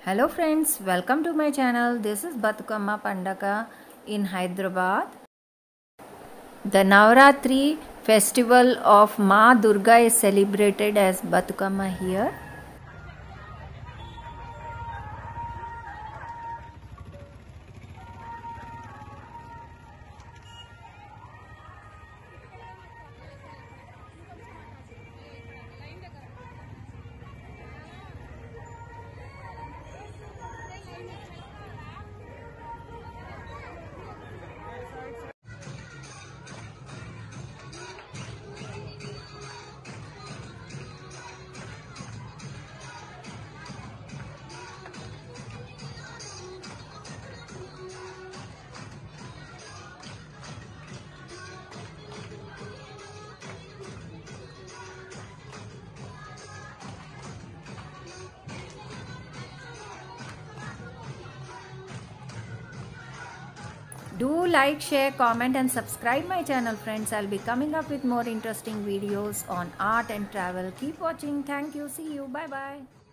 Hello friends, welcome to my channel. This is Batukamma Pandaka in Hyderabad. The Navratri festival of Ma Durga is celebrated as Batukamma here. Do like, share, comment and subscribe my channel friends. I'll be coming up with more interesting videos on art and travel. Keep watching. Thank you. See you. Bye bye.